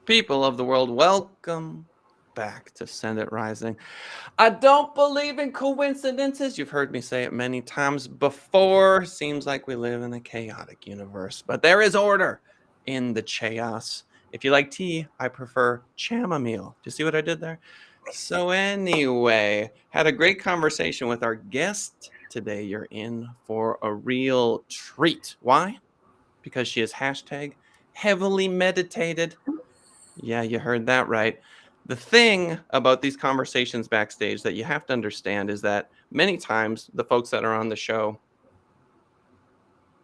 People of the world, welcome back to Send It Rising. I don't believe in coincidences. You've heard me say it many times before. Seems like we live in a chaotic universe, but there is order in the chaos. If you like tea, I prefer chamomile. Do you see what I did there? So, anyway, had a great conversation with our guest today. You're in for a real treat. Why? Because she is hashtag heavily meditated. Yeah, you heard that right. The thing about these conversations backstage that you have to understand is that many times the folks that are on the show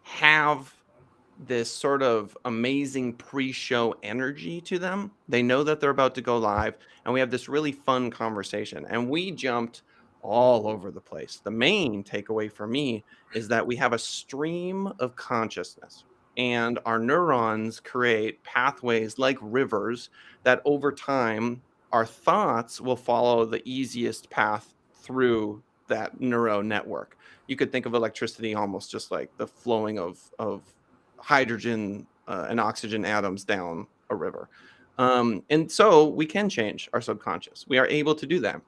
have this sort of amazing pre-show energy to them. They know that they're about to go live, and we have this really fun conversation. And we jumped all over the place. The main takeaway for me is that we have a stream of consciousness, and our neurons create pathways like rivers that over time, our thoughts will follow the easiest path through that neuro network. You could think of electricity almost just like the flowing of hydrogen and oxygen atoms down a river. And so we can change our subconscious. We are able to do that.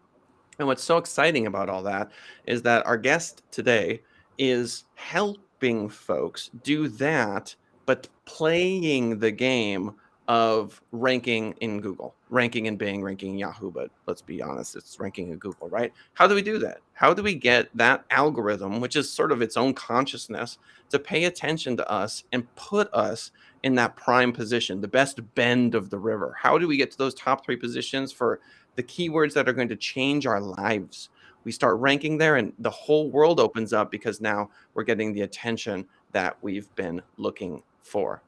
And what's so exciting about all that is that our guest today is helping folks do that, but playing the game of ranking in Google, ranking in Bing, ranking in Yahoo. But let's be honest, it's ranking in Google, right? How do we do that? How do we get that algorithm, which is sort of its own consciousness, to pay attention to us and put us in that prime position, the best bend of the river? How do we get to those top three positions for the keywords that are going to change our lives? We start ranking there and the whole world opens up because now we're getting the attention that we've been looking for.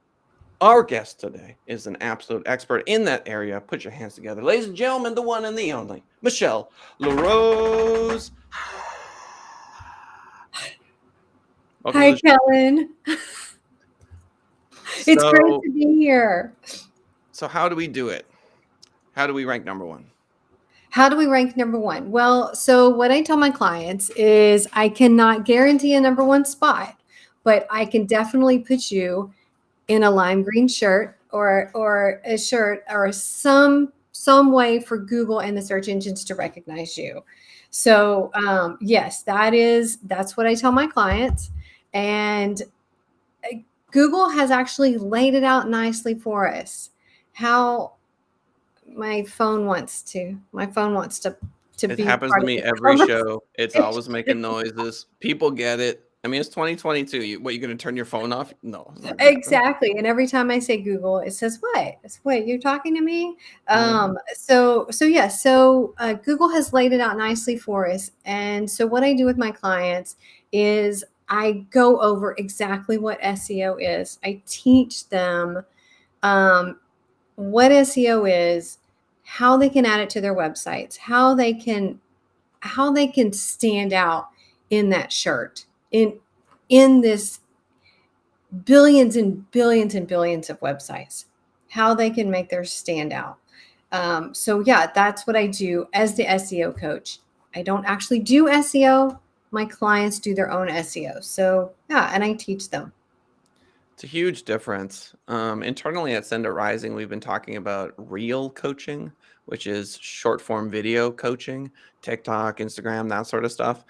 Our guest today is an absolute expert in that area. Put your hands together. Ladies and gentlemen, the one and the only, Michelle LaRose. Hi, Kellen. It's great to be here. So how do we do it? How do we rank number one? How do we rank number one? Well, so what I tell my clients is I cannot guarantee a number one spot, but I can definitely put you in a lime green shirt or a shirt or some way for Google and the search engines to recognize you. So yes, that's what I tell my clients. And Google has actually laid it out nicely for us. How my phone wants to It be happens part to of me the every conversation. show. It's always making noises. People get it. I mean, it's 2022. What, you going to turn your phone off? No, it's not going to happen. Exactly. And every time I say Google, it says what? It's what, you're talking to me? Mhm. So Google has laid it out nicely for us. And so what I do with my clients is I go over exactly what SEO is. I teach them what SEO is, how they can add it to their websites, how they can stand out in that shirt, in this billions and billions and billions of websites, how they can make theirs stand out. So yeah, that's what I do as the SEO coach. I don't actually do SEO. My clients do their own SEO. So yeah, and I teach them. It's a huge difference. Internally at Send It Rising, we've been talking about real coaching, which is short form video coaching, TikTok, Instagram, that sort of stuff.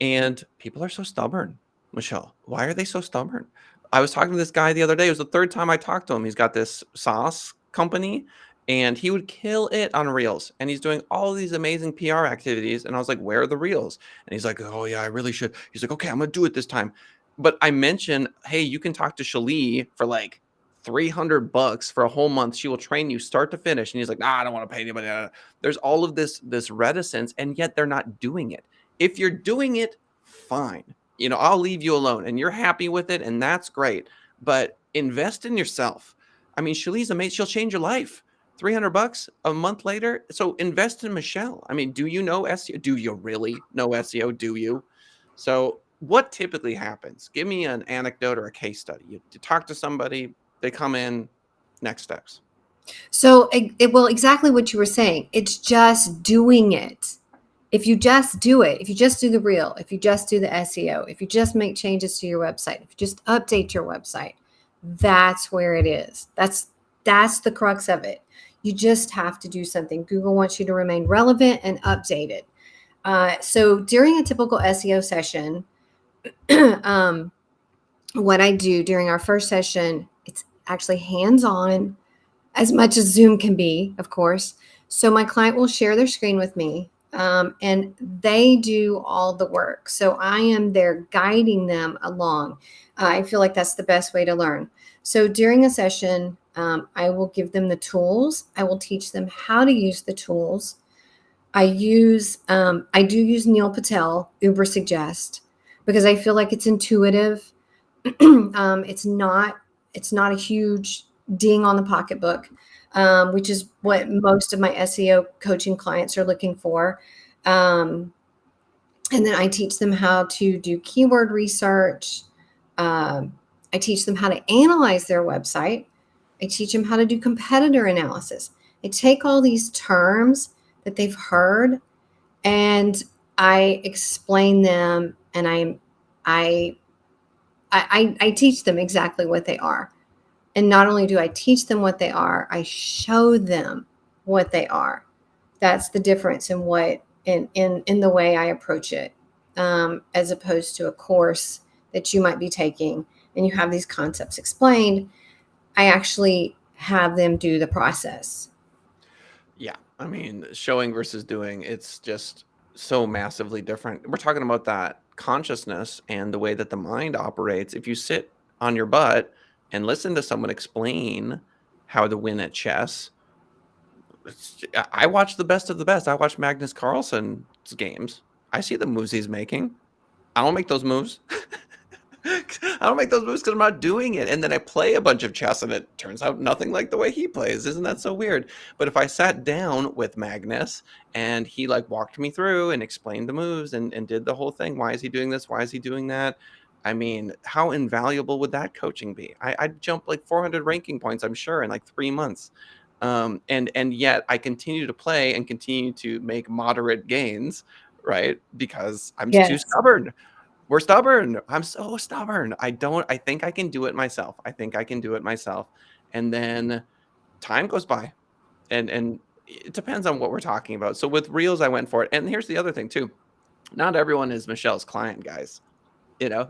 And people are so stubborn, Michelle. Why are they so stubborn? I was talking to this guy the other day. It was the third time I talked to him. He's got this sauce company and he would kill it on Reels. And he's doing all these amazing PR activities. And I was like, where are the Reels? And he's like, oh, yeah, I really should. He's like, okay, I'm going to do it this time. But I mentioned, hey, you can talk to Shalee for like $300 for a whole month. She will train you start to finish. And he's like, nah, I don't want to pay anybody. There's all of this reticence, and yet they're not doing it. If you're doing it, fine. I'll leave you alone and you're happy with it, and that's great. But invest in yourself. I mean, Shalee's amazing. She'll change your life. $300 a month later. So invest in Michelle. I mean, do you know SEO? Do you really know SEO? Do you? So what typically happens? Give me an anecdote or a case study. You talk to somebody, they come in, next steps. So well, exactly what you were saying. It's just doing it. If you just do it, if you just do the reel, if you just do the SEO, if you just make changes to your website, if you just update your website, that's where it is. That's the crux of it. You just have to do something. Google wants you to remain relevant and updated. So during a typical SEO session, um, what I do during our first session, it's actually hands-on as much as Zoom can be, of course. So my client will share their screen with me, and they do all the work. So I am there guiding them along. I feel like that's the best way to learn. So during a session, I will give them the tools. I will teach them how to use the tools. I do use Neil Patel, Uber Suggest, because I feel like it's intuitive. It's not a huge ding on the pocketbook, which is what most of my SEO coaching clients are looking for. Um, and then I teach them how to do keyword research. I teach them how to analyze their website. I teach them how to do competitor analysis. I take all these terms that they've heard and I explain them, and I teach them exactly what they are. And not only do I teach them what they are, I show them what they are. That's the difference in what in the way I approach it, as opposed to a course that you might be taking and you have these concepts explained. I actually have them do the process. Yeah, I mean, showing versus doing, it's just so massively different. We're talking about that consciousness and the way that the mind operates. If you sit on your butt and listen to someone explain how to win at chess, I watch the best of the best. I watch Magnus Carlsen's games. I see the moves he's making. I don't make those moves. I don't make those moves because I'm not doing it. And then I play a bunch of chess and it turns out nothing like the way he plays. Isn't that so weird? But if I sat down with Magnus and he like walked me through and explained the moves and did the whole thing, why is he doing this? Why is he doing that? I mean, how invaluable would that coaching be? I'd jump like 400 ranking points, I'm sure, in like 3 months. And yet I continue to play and continue to make moderate gains, right? Because I'm too Yes. stubborn. We're stubborn. I'm so stubborn. I think I can do it myself. I think I can do it myself. And then time goes by and it depends on what we're talking about. So with Reels, I went for it. And here's the other thing too. Not everyone is Michelle's client, guys.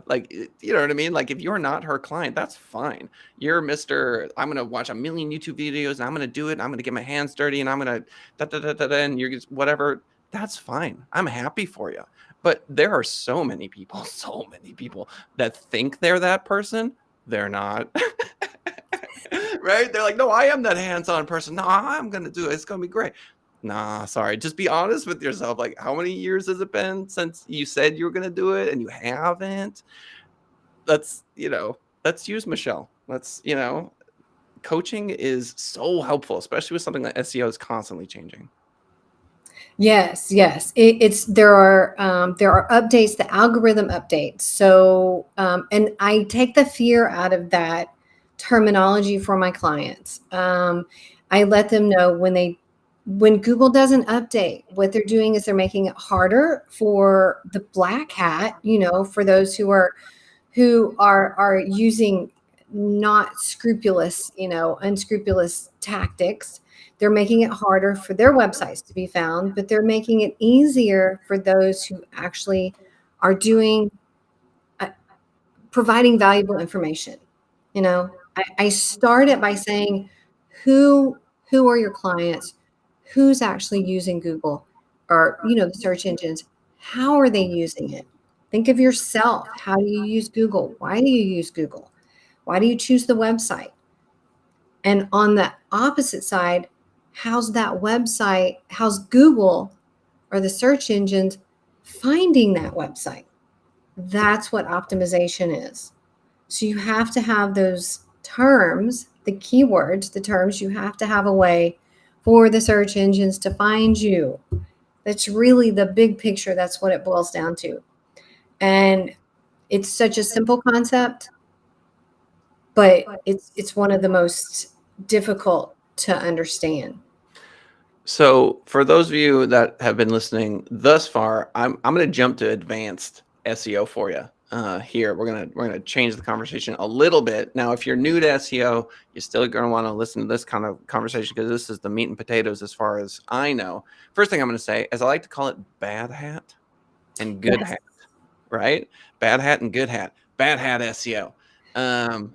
Like, you know what I mean? Like, if you're not her client, that's fine. You're Mr. I'm going to watch a million YouTube videos and I'm going to do it. And I'm going to get my hands dirty and I'm going to da, da, da, da, da, and you're just whatever. That's fine. I'm happy for you. But there are so many people, so many people that think they're that person. They're not. Right? They're like, no, I am that hands-on person. No, I'm going to do it. It's going to be great. Nah, sorry. Just be honest with yourself. Like, how many years has it been since you said you were going to do it and you haven't? Let's use Michelle. Coaching is so helpful, especially with something like SEO is constantly changing. Yes, yes. It's there are updates, the algorithm updates. So and I take the fear out of that terminology for my clients. I let them know when Google doesn't update, what they're doing is they're making it harder for the black hat, for those who are using not scrupulous, unscrupulous tactics. They're making it harder for their websites to be found, but they're making it easier for those who actually are doing uh, providing valuable information. I start it by saying who who are your clients, who's actually using Google, or the search engines. How are they using it? Think of yourself. How do you use Google? Why do you use Google? Why do you choose the website? And on the opposite side, how's Google or the search engines finding that website? That's what optimization is. So you have to have those terms, the keywords, the terms, you have to have a way for the search engines to find you. That's really the big picture. That's what it boils down to. And it's such a simple concept, but it's one of the most difficult to understand. So for those of you that have been listening thus far, I'm going to jump to advanced SEO for you. here. We're gonna change the conversation a little bit. Now, if you're new to SEO, you're still gonna want to listen to this kind of conversation because this is the meat and potatoes as far as I know. First thing I'm gonna say is I like to call it bad hat and good Yes. hat, right? Bad hat and good hat. Bad hat SEO.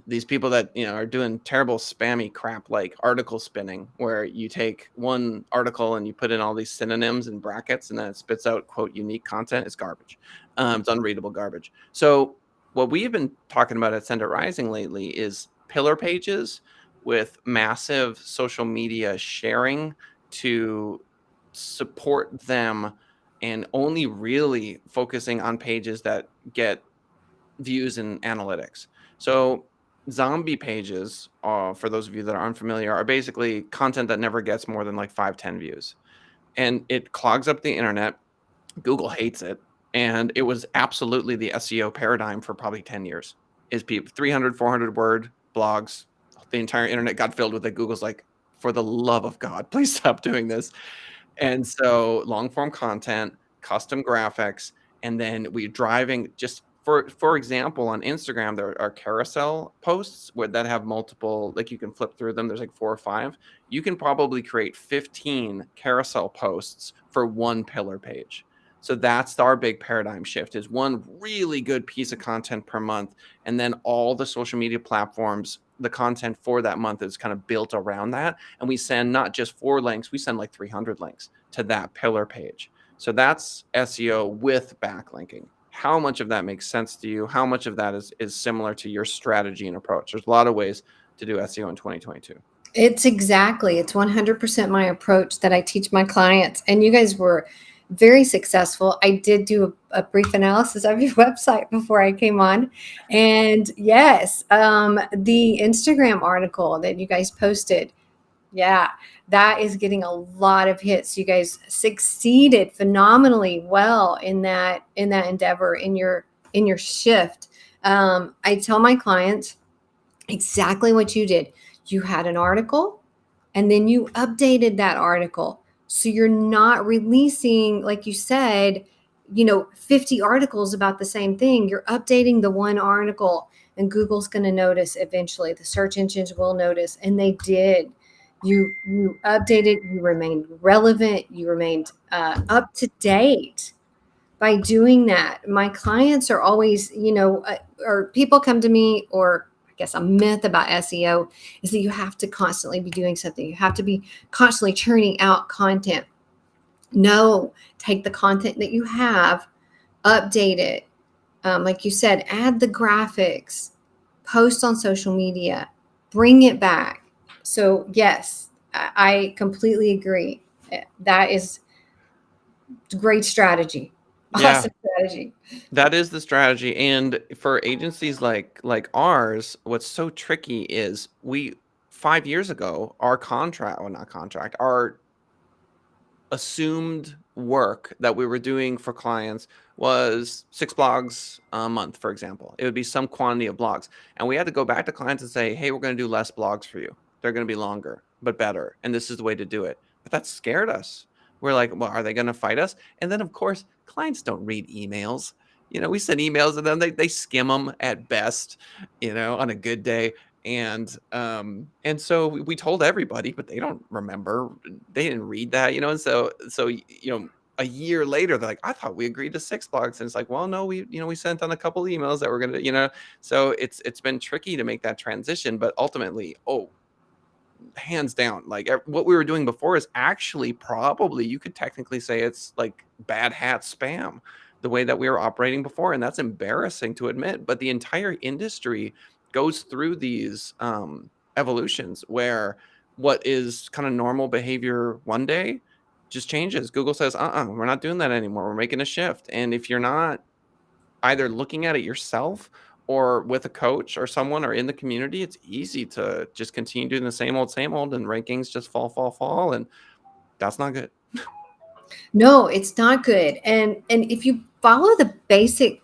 These people that are doing terrible spammy crap like article spinning, where you take one article and you put in all these synonyms and brackets, and then it spits out quote unique content. It's garbage. It's unreadable garbage. So what we've been talking about at Send It Rising lately is pillar pages with massive social media sharing to support them and only really focusing on pages that get views in analytics. So zombie pages, for those of you that are unfamiliar, are basically content that never gets more than like 5, 10 views. And it clogs up the internet. Google hates it. And it was absolutely the SEO paradigm for probably 10 years. Is people 300, 400 word blogs. The entire internet got filled with it. Google's like, for the love of God, please stop doing this. And so long form content, custom graphics, and then we driving just for example, on Instagram, there are carousel posts where that have multiple, like you can flip through them. There's like 4 or 5. You can probably create 15 carousel posts for one pillar page. So that's our big paradigm shift is one really good piece of content per month. And then all the social media platforms, the content for that month is kind of built around that. And we send not just 4 links, we send like 300 links to that pillar page. So that's SEO with backlinking. How much of that makes sense to you? How much of that is similar to your strategy and approach? There's a lot of ways to do SEO in 2022. It's 100% my approach that I teach my clients. And you guys were very successful. I did do a brief analysis of your website before I came on. And yes, the Instagram article that you guys posted, yeah, that is getting a lot of hits. You guys succeeded phenomenally well in that endeavor, in your shift. I tell my clients exactly what you did. You had an article and then you updated that article. So you're not releasing, like you said, 50 articles about the same thing. You're updating the one article, and Google's going to notice eventually. The search engines will notice, and they did. You updated, you remained relevant, you remained up to date by doing that. My clients are always, or people come to me, or I guess a myth about SEO is that you have to constantly be doing something. You have to be constantly churning out content. No, take the content that you have, update it. Like you said, add the graphics, post on social media, bring it back. So yes, I completely agree. That is great strategy. Yeah, Awesome strategy. that is the strategy. And for agencies like ours, what's so tricky is we 5 years ago, our contract, well, not contract, our assumed work that we were doing for clients was 6 blogs a month, for example. It would be some quantity of blogs. And we had to go back to clients and say, hey, we're going to do less blogs for you. They're going to be longer, but better. And this is the way to do it. But that scared us. We're like, well, are they going to fight us? And then, of course, clients don't read emails. We send emails and then they skim them at best, on a good day. And so we told everybody, but they don't remember. They didn't read that, and so a year later they're like, I thought we agreed to 6 blogs. And it's like, well, no, we sent on a couple emails that we're gonna. So it's been tricky to make that transition, but ultimately, hands down, like what we were doing before is actually probably, you could technically say it's like bad hat spam, the way that we were operating before. And that's embarrassing to admit, but the entire industry goes through these evolutions where what is kind of normal behavior one day just changes. Google says, we're not doing that anymore. We're making a shift. And if you're not either looking at it yourself or with a coach or someone or in the community, it's easy to just continue doing the same old, and rankings just fall. And that's not good. No, it's not good. And if you follow the basic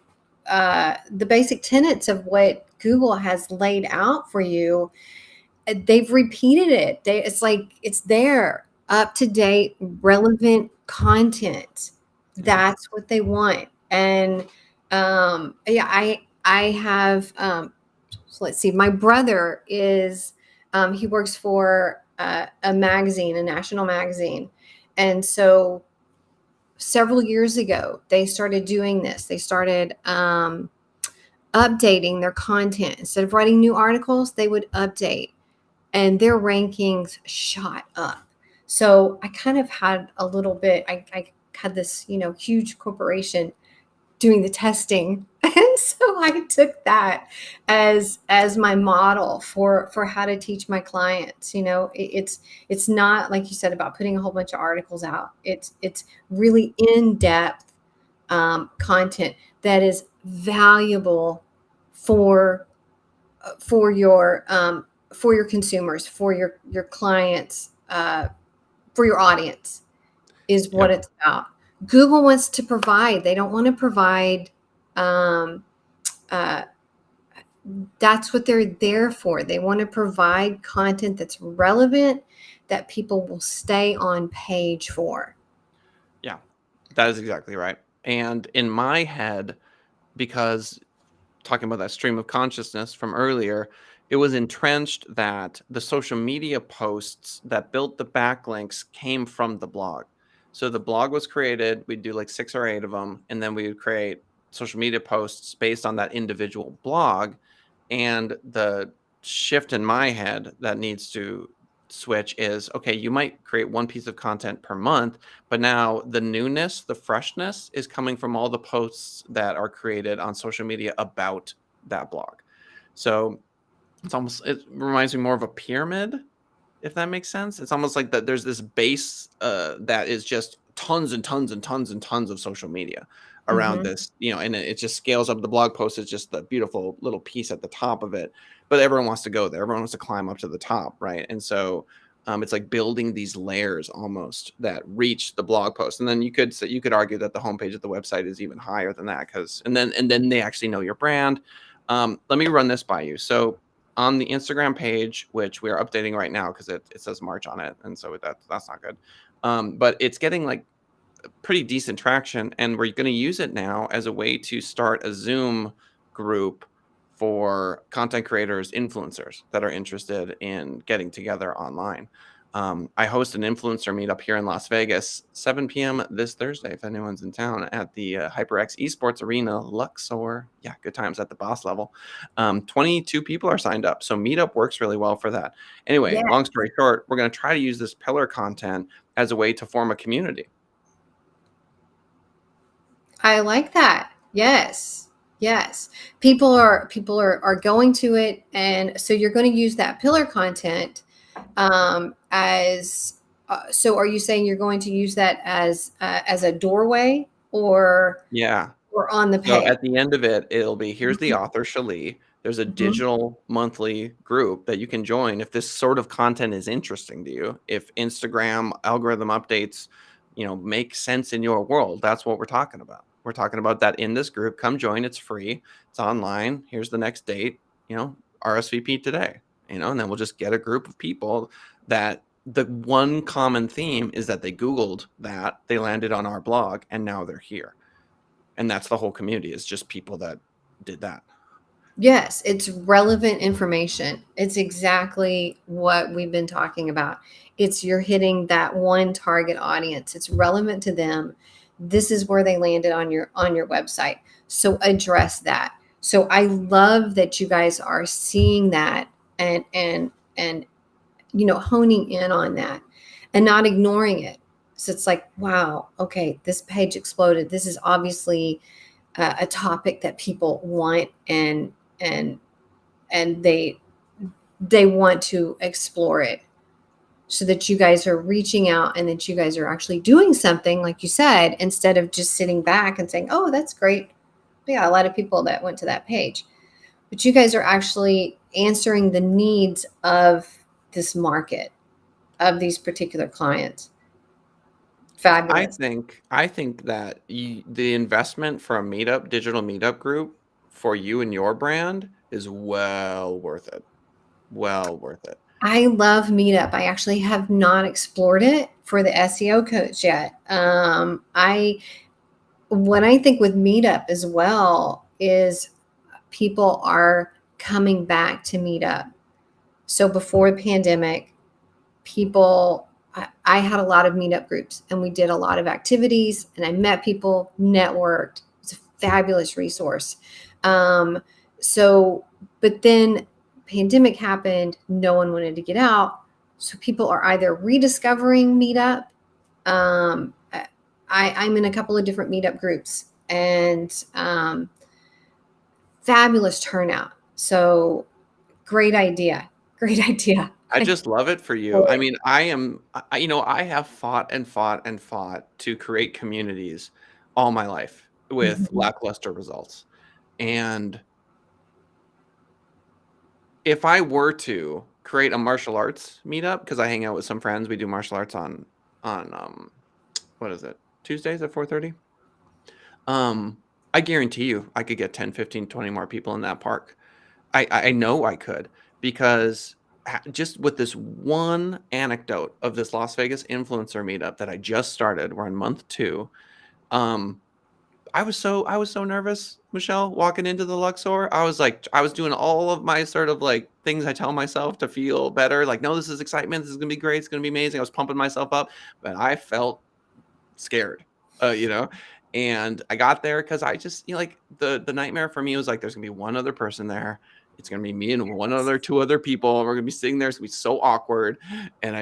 tenets of what Google has laid out for you, they've repeated it. It's like it's there, up to date, relevant content. Yeah. That's what they want. And Yeah, I have, so let's see, my brother is, he works for a magazine, a national magazine. And so several years ago, they started doing this. They started updating their content. Instead of writing new articles, they would update, and their rankings shot up. So I kind of had a little bit, I had this, huge corporation doing the testing. And so I took that as my model for how to teach my clients. It's not like you said about putting a whole bunch of articles out. It's really in-depth content that is valuable for for your consumers, for your clients, for your audience, is what Yep. it's about. Google wants to provide. They don't want to provide. Um, uh, that's what they're there for. They want to provide content that's relevant, that people will stay on page for. Yeah. That is exactly right. And in my head, because talking about that stream of consciousness from earlier, it was entrenched that the social media posts that built the backlinks came from the blog. So the blog was created, we'd do like 6 or 8 of them, and then we would create social media posts based on that individual blog. And the shift in my head that needs to switch is, okay, you might create one piece of content per month, but now the newness, the freshness is coming from all the posts that are created on social media about that blog. So it reminds me more of a pyramid, if that makes sense. It's almost like that there's this base that is just tons and tons and tons and tons of social media around Hmm. this, and it just scales up. The blog post is just the beautiful little piece at the top of it, but everyone wants to go there. Everyone wants to climb up to the top, right? And so it's like building these layers almost that reach the blog post, and then you could argue that the homepage of the website is even higher than that because and then they actually know your brand. Let me run this by you. So on the Instagram page, which we are updating right now because it says March on it, and so that's not good. But it's getting like pretty decent traction, and we're going to use it now as a way to start a Zoom group for content creators, influencers that are interested in getting together online. I host an influencer meetup here in Las Vegas, 7 p.m. this Thursday, if anyone's in town, at the HyperX Esports Arena, Luxor. Yeah, good times at the boss level. 22 people are signed up, so meetup works really well for that. Anyway, Yeah, long story short, we're going to try to use this pillar content as a way to form a community. I like that. Yes. Yes. People are going to it, and so you're going to use that pillar content as so are you saying you're going to use that as a doorway, Yeah. or on the So page? at the end of it, it'll be here's the Mhm, author, Shali. There's a mhm. digital monthly group that you can join if this sort of content is interesting to you. If Instagram algorithm updates, make sense in your world, that's what we're talking about. We're talking about that in this group. Come join. It's free. It's online. Here's the next date. RSVP today. And then we'll just get a group of people that the one common theme is that they Googled that, they landed on our blog, and now they're here, and that's the whole community, is just people that did that. Yes, it's relevant information. It's exactly what we've been talking about. It's you're hitting that one target audience. It's relevant to them. This is where they landed on your website. So address that. So I love that you guys are seeing that, and honing in on that and not ignoring it. So it's like, wow, okay, this page exploded. This is obviously a topic that people want, and and they want to explore it, so that you guys are reaching out and that you guys are actually doing something, like you said, instead of just sitting back and saying, oh, that's great. Yeah, a lot of people that went to that page, but you guys are actually answering the needs of this market, of these particular clients. I Fabulous. think I think that the investment for a meetup, digital meetup group for you and your brand is well worth it. Well worth it. I love Meetup. I actually have not explored it for the SEO coach yet. I what I think with Meetup as well is people are coming back to Meetup. So before the pandemic, I had a lot of meetup groups and we did a lot of activities and I met people, networked. It's a fabulous resource. Um, so, but then pandemic happened, no one wanted to get out. So people are either rediscovering meetup. Um, I'm in a couple of different meetup groups and fabulous turnout. So great idea. Great idea. I just love it for you. I mean, I have fought and fought and fought to create communities all my life with Mhm. lackluster results. And if I were to create a martial arts meetup, because I hang out with some friends, we do martial arts on what is it? Tuesdays at 4:30. Um, I guarantee you I could get 10, 15, 20 more people in that park. I know I could because just with this one anecdote of this Las Vegas influencer meetup that I just started, we're on month 2. Um, I was so nervous, Michelle, walking into the Luxor. I was like, I was doing all of my sort of like things I tell myself to feel better. Like, no, this is excitement. This is gonna be great. It's gonna be amazing. I was pumping myself up, but I felt scared, you know? And I got there because I just, like the nightmare for me was like, there's gonna be one other person there. It's gonna be me and one other, two other people. And we're gonna be sitting there. It's gonna be so awkward. And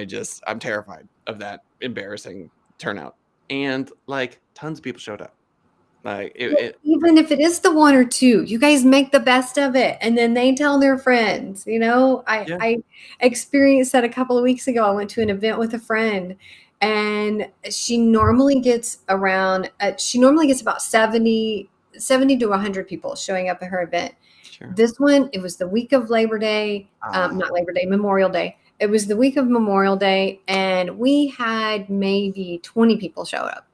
I'm terrified of that embarrassing turnout. And like tons of people showed up. Like Well, it even if it is the one or two, you guys make the best of it, and then they tell their friends. yeah, I experienced that a couple of weeks ago. I went to an event with a friend, and she normally gets about 70 to 100 people showing up at her event. sure. This one, it was the week of Labor Day, Ah, not Labor Day, Memorial Day. It was the week of Memorial Day, and we had maybe 20 people show up.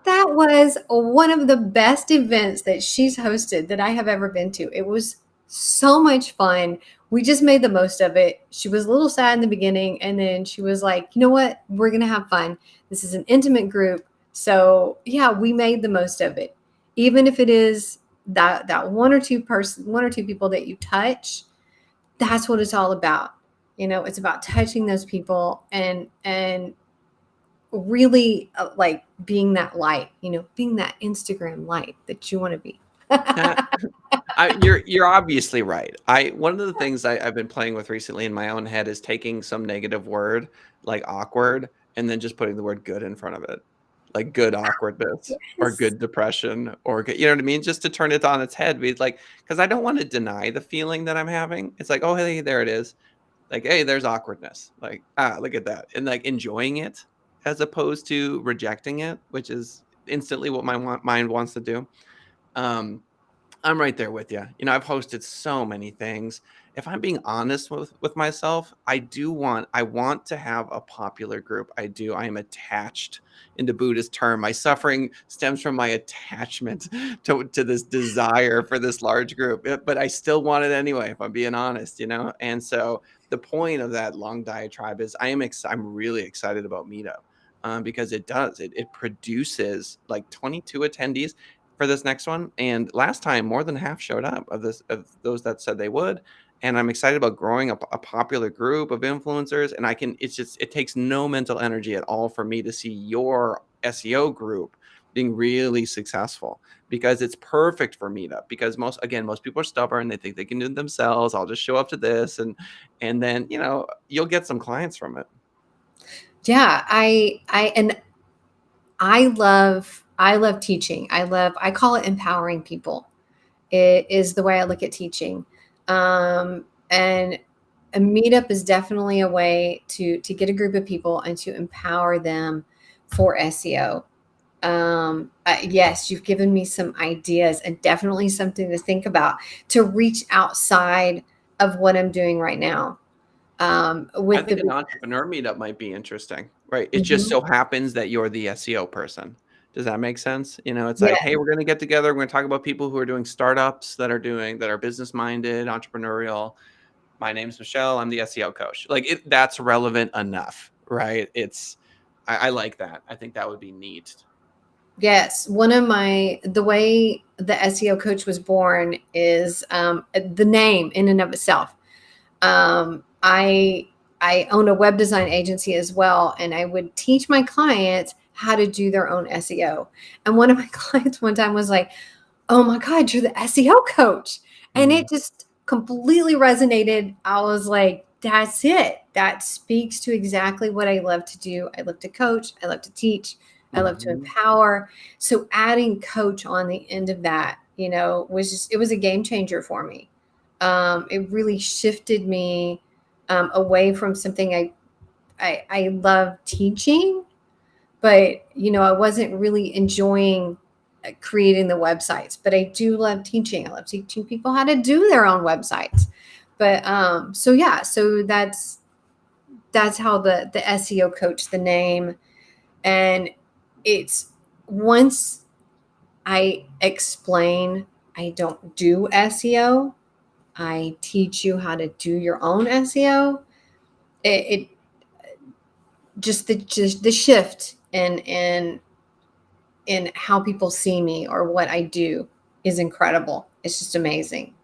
That was one of the best events that she's hosted that I have ever been to. It was so much fun. We just made the most of it. She was a little sad in the beginning, and then she was like, "You know what? We're going to have fun. This is an intimate group." So, yeah, we made the most of it. Even if it is that one or two people that you touch, that's what it's all about. It's about touching those people and really like being that light, being that Instagram light that you want to be. you're obviously right. One of the things I've been playing with recently in my own head is taking some negative word like awkward and then just putting the word good in front of it, like good awkwardness or Yes. good depression or good, you know what I mean? Just to turn it on its head. Be like, because I don't want to deny the feeling that I'm having. It's like, oh hey, there it is. Like, hey, there's awkwardness. Like, look at that, and like enjoying it as opposed to rejecting it, which is instantly what my mind wants to do. Um, I'm right there with you. I've hosted so many things. If I'm being honest with myself, I want to have a popular group. I do. I am attached in the Buddhist term. My suffering stems from my attachment to this desire for this large group. But I still want it anyway, if I'm being honest. And so the point of that long diatribe is I'm really excited about Meetup. Because it produces like 22 attendees for this next one. And last time, more than half showed up of those that said they would. And I'm excited about growing a popular group of influencers. And it takes no mental energy at all for me to see your SEO group being really successful because it's perfect for Meetup. Because most people are stubborn. They think they can do it themselves. I'll just show up to this. And then, you'll get some clients from it. Yeah, and I love teaching. I call it empowering people. It is the way I look at teaching. And a meetup is definitely a way to get a group of people and to empower them for SEO. Yes, you've given me some ideas and definitely something to think about to reach outside of what I'm doing right now. I With think the an entrepreneur meetup might be interesting, right? It just Mhm. so happens that you're the SEO person. Does that make sense? It's Yeah, like, hey, we're going to get together. We're going to talk about people who are doing startups that are business minded, entrepreneurial. My name's Michelle. I'm the SEO coach. Like that's relevant enough, right? I like that. I think that would be neat. Yes, the way the SEO coach was born is the name in and of itself. I own a web design agency as well, and I would teach my clients how to do their own SEO. And one of my clients one time was like, "Oh my God, you're the SEO coach." And Mm, it just completely resonated. I was like, that's it. That speaks to exactly what I love to do. I love to coach, I love to teach, I love to mhm. empower. So adding coach on the end of that, was it was a game changer for me. It really shifted me away from something I love teaching, but I wasn't really enjoying creating the websites. But I do love teaching. I love teaching people how to do their own websites. But so yeah, so that's how the SEO coach, the name. And it's once I explain I don't do SEO, I teach you how to do your own SEO. It just the shift in how people see me or what I do is incredible. It's just amazing.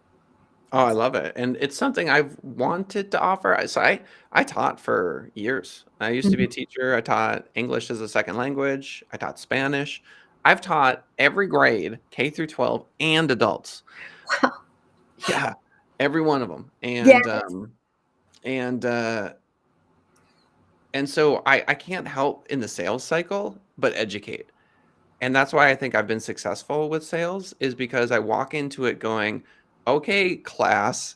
Oh, I love it, and it's something I've wanted to offer. I taught for years. I used to be a Mhm. teacher. I taught English as a second language. I taught Spanish. I've taught every grade, K through 12, and adults. Wow. Yeah, every one of them, Yeah. and, uh, and so I can't help in the sales cycle but educate. And that's why I think I've been successful with sales is because I walk into it going, "Okay, class,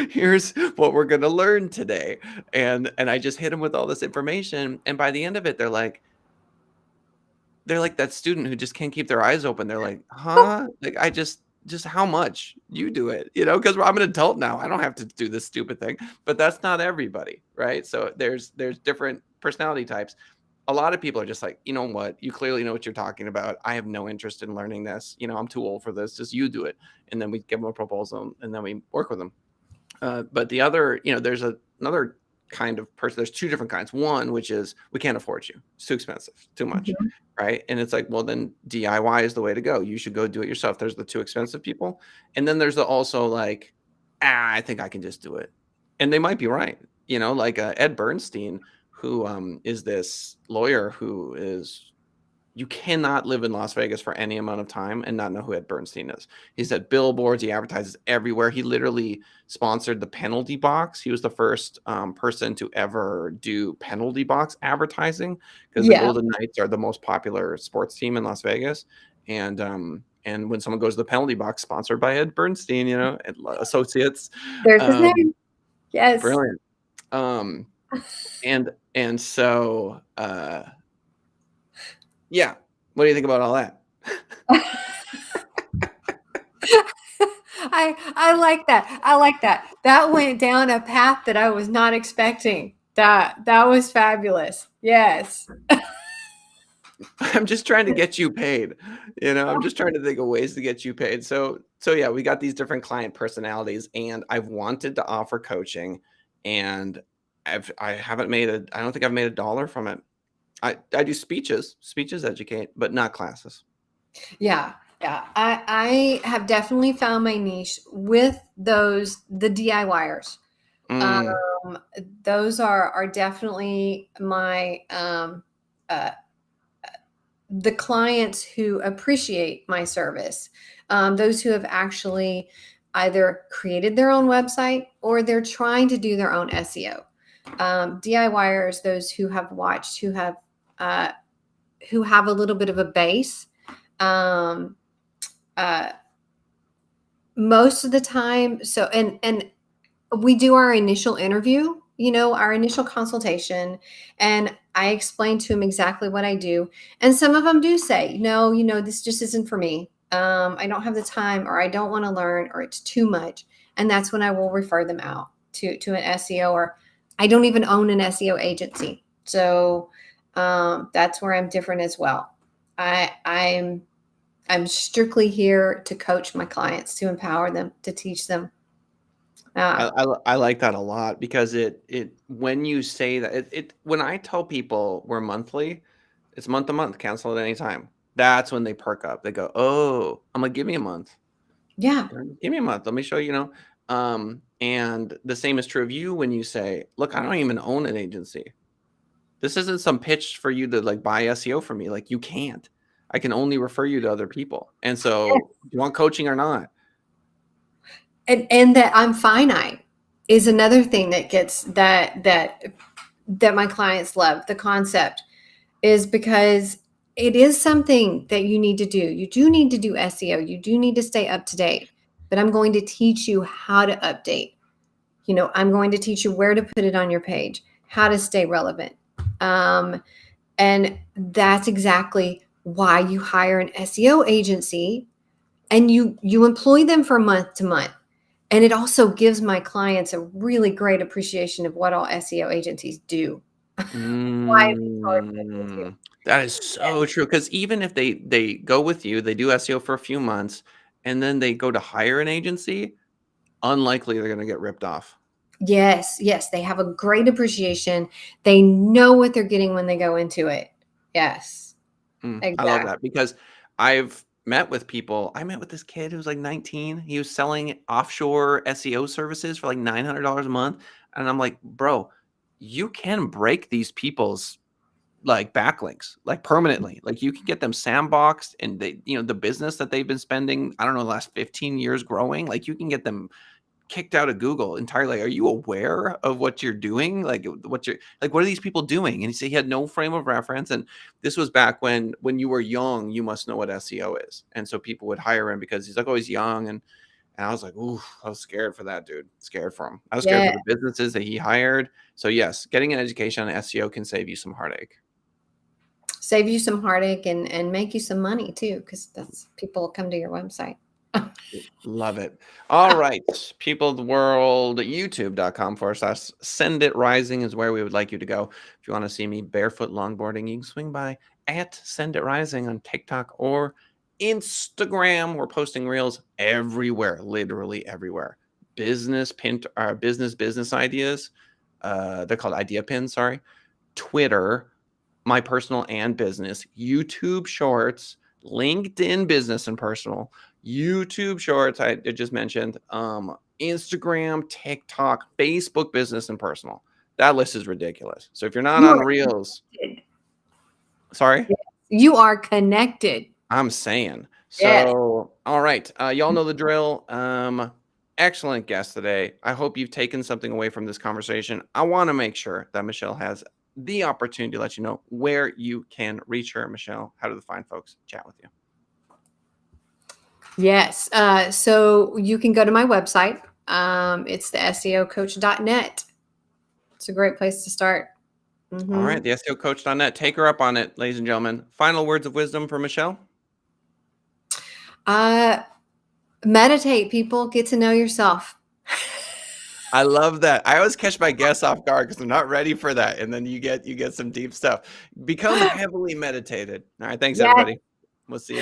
here's what we're gonna learn today." And I just hit them with all this information, and by the end of it, they're like that student who just can't keep their eyes open. They're like, "Huh? Like, I just how much? You do it," because 'cause I'm an adult now. I don't have to do this stupid thing, but that's not everybody, right? So there's different personality types. A lot of people are just like, "You know what? You clearly know what you're talking about. I have no interest in learning this. I'm too old for this. Just you do it." And then we give them a proposal and then we work with them. But the other, there's another kind of person. There's two different kinds. One, which is we can't afford you. It's too expensive, too much, Mhm. right? And it's like, well, then DIY is the way to go. You should go do it yourself. There's the too expensive people, and then there's the also like, I think I can just do it, and they might be right. Like Ed Bernstein, who is this lawyer who is you cannot live in Las Vegas for any amount of time and not know who Ed Bernstein is. He's at billboards. He advertises everywhere. He literally sponsored the penalty box. He was the first person to ever do penalty box advertising because the Yeah. Golden Knights are the most popular sports team in Las Vegas. And when someone goes to the penalty box, sponsored by Ed Bernstein, and associates, There's his um, name. Yes. brilliant. Um, and so yeah. What do you think about all that? I like that. I like that. That went down a path that I was not expecting. That was fabulous. Yes. I'm just trying to get you paid. I'm just trying to think of ways to get you paid. So yeah, we got these different client personalities and I've wanted to offer coaching and I don't think I've made a dollar from it. I do speeches educate, but not classes. Yeah. Yeah. I have definitely found my niche with the DIYers. Mm, Um, those are definitely my uh, the clients who appreciate my service, those who have actually either created their own website or they're trying to do their own SEO. DIYers, those who have watched, uh, who have a little bit of a base. Um, uh, Most of the time, so and we do our initial interview, our initial consultation, and I explain to them exactly what I do. And some of them do say, no, this just isn't for me. I don't have the time, or I don't want to learn, or it's too much. And that's when I will refer them out to an SEO, or I don't even own an SEO agency. So that's where I'm different as well. I'm strictly here to coach my clients, to empower them, to teach them. I, Uh, I like that a lot because it when you say that when I tell people we're monthly, it's month to month, cancel at any time. That's when they perk up. They go, "Oh," I'm like, "Give me a month. Yeah. Give me a month. Let me show you, and the same is true of you when you say, "Look, I don't even own an agency. This isn't some pitch for you to like buy SEO from me. Like you can't. I can only refer you to other people. And so, do you want coaching or not?" And that I'm finite is another thing that gets that my clients love. The concept is because it is something that you need to do. You do need to do SEO. You do need to stay up to date. But I'm going to teach you how to update. I'm going to teach you where to put it on your page, how to stay relevant. And that's exactly why you hire an SEO agency and you employ them for month to month. And it also gives my clients a really great appreciation of what all SEO agencies do. Why we charge what they do. That is so true. Because even if they go with you, they do SEO for a few months, and then they go to hire an agency, unlikely they're gonna get ripped off. Yes, yes, they have a great appreciation. They know what they're getting when they go into it. Yes, I love exactly. that because I've met with people. I met with this kid who was like 19. He was selling offshore SEO services for like $900 a month. And I'm like, bro, you can break these people's like backlinks like permanently. Like you can get them sandboxed and the business that they've been spending, I don't know, the last 15 years growing, like you can get them kicked out of Google entirely. Are you aware of what you're doing? Like what are these people doing? And he said he had no frame of reference. And this was back when you were young, you must know what SEO is. And so people would hire him because he's like, oh, he's young. And I was like, ooh, I was scared for that dude. Scared for him. I was scared Yeah, for the businesses that he hired. So yes, getting an education on SEO can save you some heartache. save you some heartache and make you some money too, because that's people come to your website. Love it. All right. People of the world, youtube.com/, send it rising is where we would like you to go. If you want to see me barefoot longboarding, you can swing by at send it rising on TikTok or Instagram. We're posting reels everywhere, literally everywhere. Business ideas. They're called idea pins, sorry. Twitter, my personal and business, YouTube Shorts, LinkedIn business and personal, YouTube Shorts, I just mentioned, Instagram, TikTok, Facebook business and personal. That list is ridiculous. So if you're not You on are Reels, connected. sorry, Yes, you are connected. I'm saying. Yes. So, all right, y'all know the drill. Excellent guest today. I hope you've taken something away from this conversation. I want to make sure that Michelle has the opportunity to let you know where you can reach her. Michelle, how do the fine folks chat with you? Yes. So you can go to my website. It's the SEOcoach.net. It's a great place to start. All Hmm. right, the SEOcoach.net. Take her up on it, ladies and gentlemen. Final words of wisdom for Michelle. Uh, Meditate, people. Get to know yourself. I love that. I always catch my guests off guard because they're not ready for that, and then you get some deep stuff. Become heavily meditated. All right, thanks Yes. everybody. We'll see you.